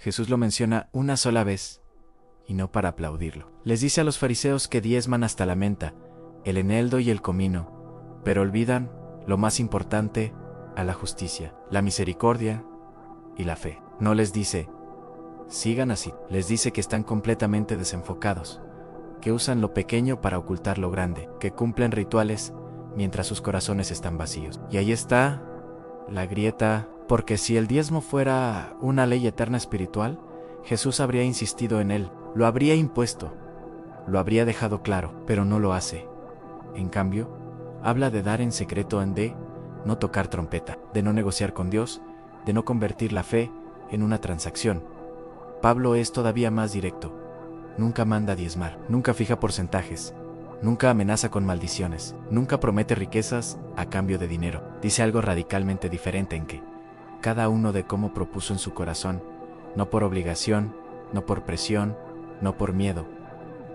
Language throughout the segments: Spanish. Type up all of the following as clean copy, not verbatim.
Jesús lo menciona una sola vez, y no para aplaudirlo. Les dice a los fariseos que diezman hasta la menta, el eneldo y el comino, pero olvidan lo más importante, a la justicia, la misericordia y la fe. No les dice, sigan así. Les dice que están completamente desenfocados, que usan lo pequeño para ocultar lo grande, que cumplen rituales mientras sus corazones están vacíos. Y ahí está la grieta, porque si el diezmo fuera una ley eterna espiritual, Jesús habría insistido en él, lo habría impuesto, lo habría dejado claro, pero no lo hace. En cambio, habla de dar en secreto, de no tocar trompeta, de no negociar con Dios, de no convertir la fe en una transacción. Pablo es todavía más directo. Nunca manda diezmar, nunca fija porcentajes, nunca amenaza con maldiciones, nunca promete riquezas a cambio de dinero. Dice algo radicalmente diferente en que cada uno de cómo propuso en su corazón, no por obligación, no por presión, no por miedo,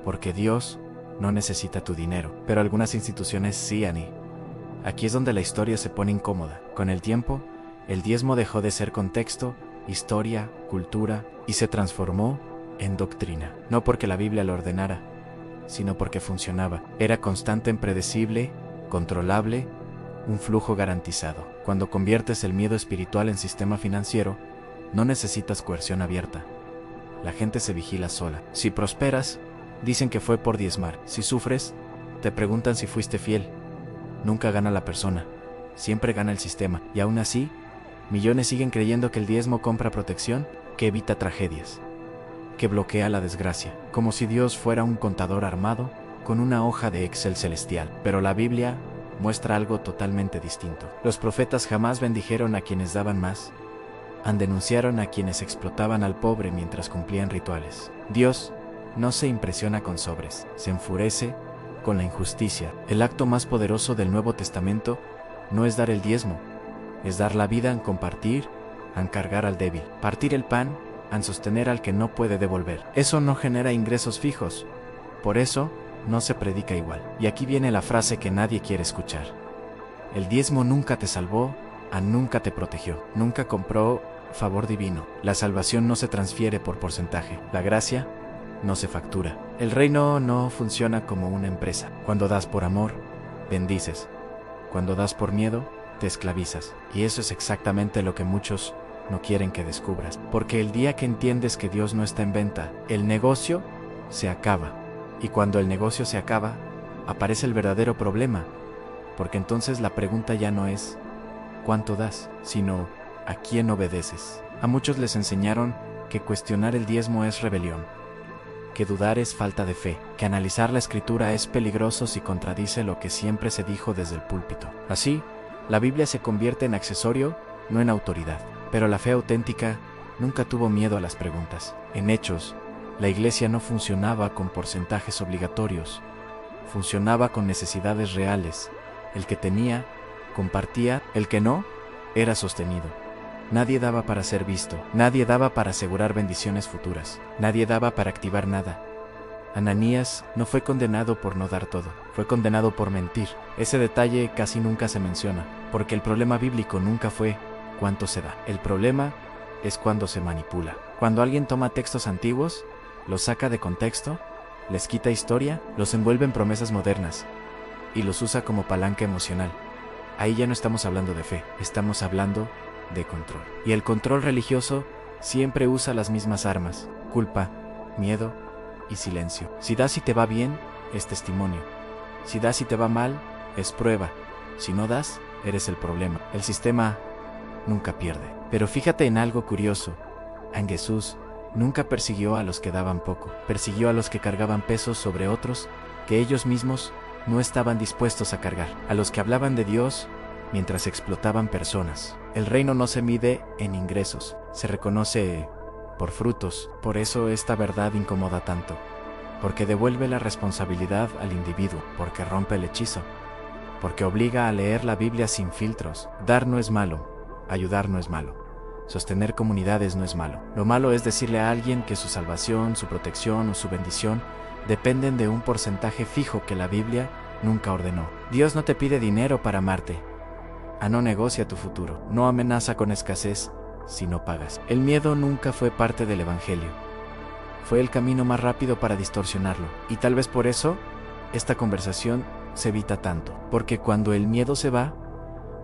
porque Dios no necesita tu dinero, pero algunas instituciones sí, Ani. Aquí es donde la historia se pone incómoda. Con el tiempo, el diezmo dejó de ser contexto, historia, cultura, y se transformó en doctrina. No porque la Biblia lo ordenara, sino porque funcionaba. Era constante, impredecible, controlable, un flujo garantizado. Cuando conviertes el miedo espiritual en sistema financiero, no necesitas coerción abierta. La gente se vigila sola. Si prosperas, dicen que fue por diezmar. Si sufres, te preguntan si fuiste fiel. Nunca gana la persona, siempre gana el sistema. Y aún así, millones siguen creyendo que el diezmo compra protección, que evita tragedias, que bloquea la desgracia, como si Dios fuera un contador armado con una hoja de Excel celestial. Pero la Biblia muestra algo totalmente distinto. Los profetas jamás bendijeron a quienes daban más, denunciaron a quienes explotaban al pobre mientras cumplían rituales. Dios no se impresiona con sobres, se enfurece con la injusticia. El acto más poderoso del Nuevo Testamento no es dar el diezmo, es dar la vida en compartir, en cargar al débil, partir el pan, en sostener al que no puede devolver. Eso no genera ingresos fijos, por eso no se predica igual. Y aquí viene la frase que nadie quiere escuchar. El diezmo nunca te salvó, nunca te protegió, nunca compró favor divino. La salvación no se transfiere por porcentaje, la gracia no se factura. El reino no funciona como una empresa. Cuando das por amor, bendices. Cuando das por miedo, te esclavizas. Y eso es exactamente lo que muchos no quieren que descubras. Porque el día que entiendes que Dios no está en venta, el negocio se acaba. Y cuando el negocio se acaba, aparece el verdadero problema. Porque entonces la pregunta ya no es ¿cuánto das?, sino ¿a quién obedeces? A muchos les enseñaron que cuestionar el diezmo es rebelión, que dudar es falta de fe, que analizar la escritura es peligroso si contradice lo que siempre se dijo desde el púlpito. Así, la Biblia se convierte en accesorio, no en autoridad. Pero la fe auténtica nunca tuvo miedo a las preguntas. En Hechos, la iglesia no funcionaba con porcentajes obligatorios, funcionaba con necesidades reales. El que tenía, compartía, el que no, era sostenido. Nadie daba para ser visto, nadie daba para asegurar bendiciones futuras, nadie daba para activar nada. Ananías no fue condenado por no dar todo, fue condenado por mentir. Ese detalle casi nunca se menciona, porque el problema bíblico nunca fue cuánto se da. El problema es cuando se manipula. Cuando alguien toma textos antiguos, los saca de contexto, les quita historia, los envuelve en promesas modernas y los usa como palanca emocional. Ahí ya no estamos hablando de fe, estamos hablando de control. Y el control religioso siempre usa las mismas armas: culpa, miedo y silencio. Si das y te va bien, es testimonio. Si das y te va mal, es prueba. Si no das, eres el problema. El sistema nunca pierde. Pero fíjate en algo curioso. En Jesús nunca persiguió a los que daban poco. Persiguió a los que cargaban pesos sobre otros que ellos mismos no estaban dispuestos a cargar. A los que hablaban de Dios mientras explotaban personas. El reino no se mide en ingresos, se reconoce por frutos. Por eso esta verdad incomoda tanto, porque devuelve la responsabilidad al individuo, porque rompe el hechizo, porque obliga a leer la Biblia sin filtros. Dar no es malo, ayudar no es malo, sostener comunidades no es malo. Lo malo es decirle a alguien que su salvación, su protección o su bendición dependen de un porcentaje fijo que la Biblia nunca ordenó. Dios no te pide dinero para amarte, no negocia tu futuro, no amenaza con escasez, si no pagas. El miedo nunca fue parte del Evangelio. Fue el camino más rápido para distorsionarlo. Y tal vez por eso, esta conversación se evita tanto. Porque cuando el miedo se va,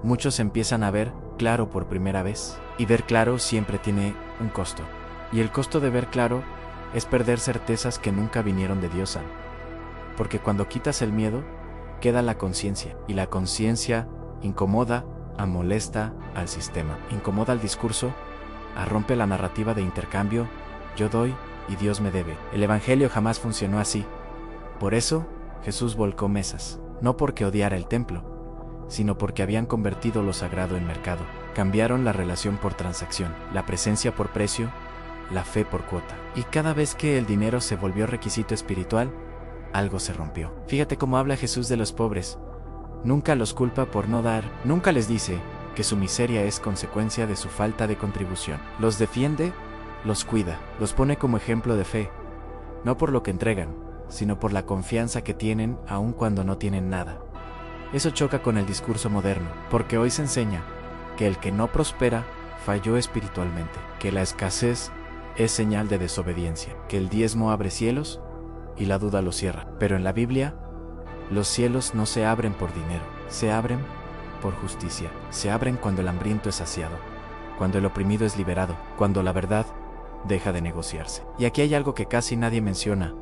muchos empiezan a ver claro por primera vez. Y ver claro siempre tiene un costo. Y el costo de ver claro es perder certezas que nunca vinieron de Dios. Porque cuando quitas el miedo, queda la conciencia. Y la conciencia incomoda, molesta al sistema. Incomoda al discurso, rompe la narrativa de intercambio, yo doy y Dios me debe. El Evangelio jamás funcionó así. Por eso, Jesús volcó mesas. No porque odiara el templo, sino porque habían convertido lo sagrado en mercado. Cambiaron la relación por transacción, la presencia por precio, la fe por cuota. Y cada vez que el dinero se volvió requisito espiritual, algo se rompió. Fíjate cómo habla Jesús de los pobres. Nunca los culpa por no dar, nunca les dice que su miseria es consecuencia de su falta de contribución. Los defiende, los cuida, los pone como ejemplo de fe, no por lo que entregan, sino por la confianza que tienen aun cuando no tienen nada. Eso choca con el discurso moderno, porque hoy se enseña que el que no prospera falló espiritualmente, que la escasez es señal de desobediencia, que el diezmo abre cielos y la duda los cierra. Pero en la Biblia, los cielos no se abren por dinero, se abren por justicia. Se abren cuando el hambriento es saciado, cuando el oprimido es liberado, cuando la verdad deja de negociarse. Y aquí hay algo que casi nadie menciona.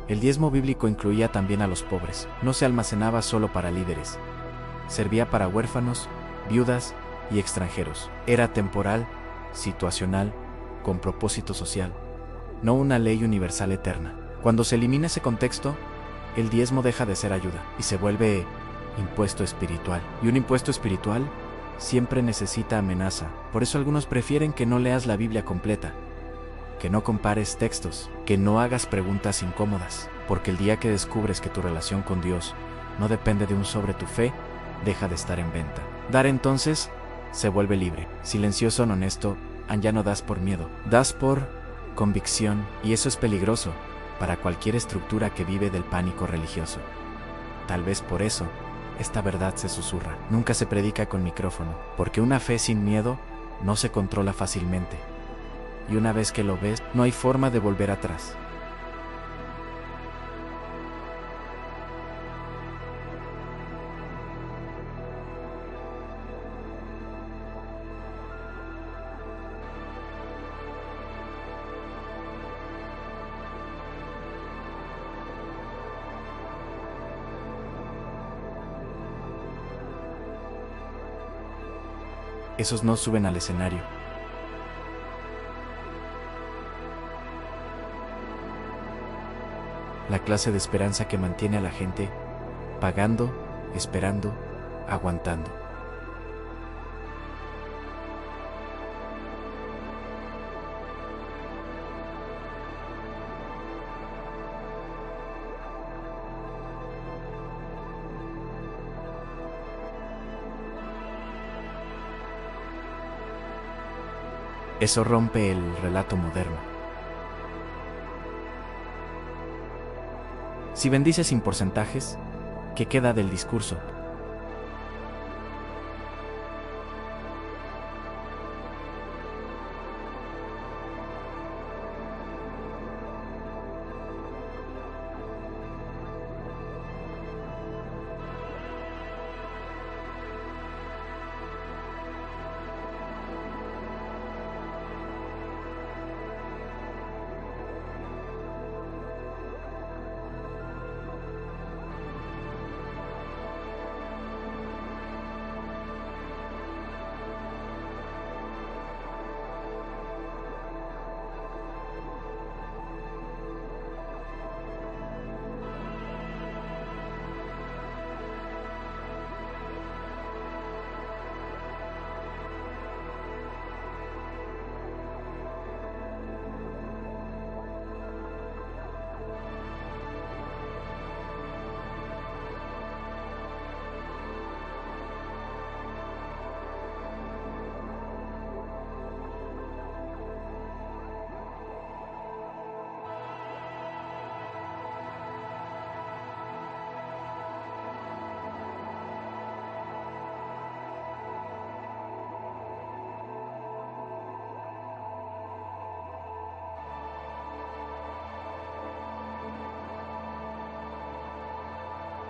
El diezmo bíblico incluía también a los pobres. No se almacenaba solo para líderes. Servía para huérfanos, viudas y extranjeros. Era temporal, situacional, con propósito social, no una ley universal eterna. Cuando se elimina ese contexto, el diezmo deja de ser ayuda y se vuelve impuesto espiritual. Y un impuesto espiritual siempre necesita amenaza. Por eso algunos prefieren que no leas la Biblia completa, que no compares textos, que no hagas preguntas incómodas, porque el día que descubres que tu relación con Dios no depende de un sobre, tu fe deja de estar en venta. Dar entonces se vuelve libre, silencioso, honesto, ya no das por miedo, das por convicción, y eso es peligroso para cualquier estructura que vive del pánico religioso. Tal vez por eso esta verdad se susurra, nunca se predica con micrófono, porque una fe sin miedo no se controla fácilmente, y una vez que lo ves, no hay forma de volver atrás. Esos no suben al escenario. La clase de esperanza que mantiene a la gente pagando, esperando, aguantando. Eso rompe el relato moderno. Si bendices sin porcentajes, ¿qué queda del discurso?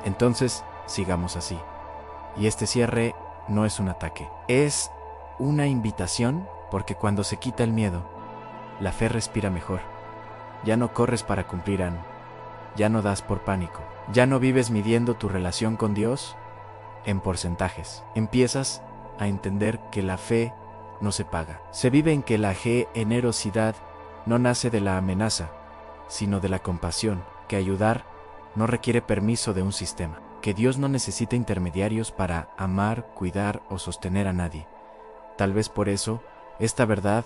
Entonces, sigamos así. Y este cierre no es un ataque, es una invitación, porque cuando se quita el miedo, la fe respira mejor. Ya no corres para cumplir ya no das por pánico, ya no vives midiendo tu relación con Dios en porcentajes. Empiezas a entender que la fe no se paga. Se vive en que la generosidad no nace de la amenaza, sino de la compasión, que ayudar no requiere permiso de un sistema, que Dios no necesita intermediarios para amar, cuidar o sostener a nadie. Tal vez por eso, esta verdad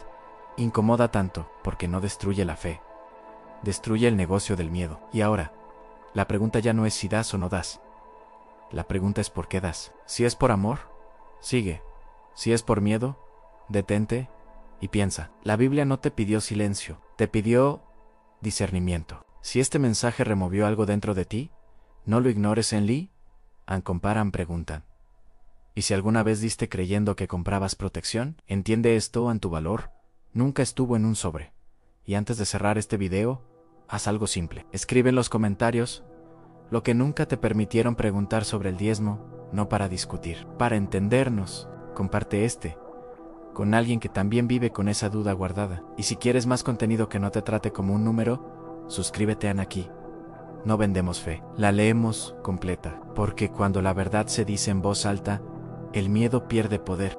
incomoda tanto, porque no destruye la fe, destruye el negocio del miedo. Y ahora, la pregunta ya no es si das o no das. La pregunta es por qué das. Si es por amor, sigue. Si es por miedo, detente y piensa. La Biblia no te pidió silencio, te pidió discernimiento. Si este mensaje removió algo dentro de ti, no lo ignores. En Lee and Comparan preguntan. Y si alguna vez diste creyendo que comprabas protección, entiende esto: en tu valor nunca estuvo en un sobre. Y antes de cerrar este video, haz algo simple. Escribe en los comentarios lo que nunca te permitieron preguntar sobre el diezmo, no para discutir, para entendernos. Comparte con alguien que también vive con esa duda guardada. Y si quieres más contenido que no te trate como un número, suscríbete aquí. No vendemos fe, la leemos completa, porque cuando la verdad se dice en voz alta, el miedo pierde poder.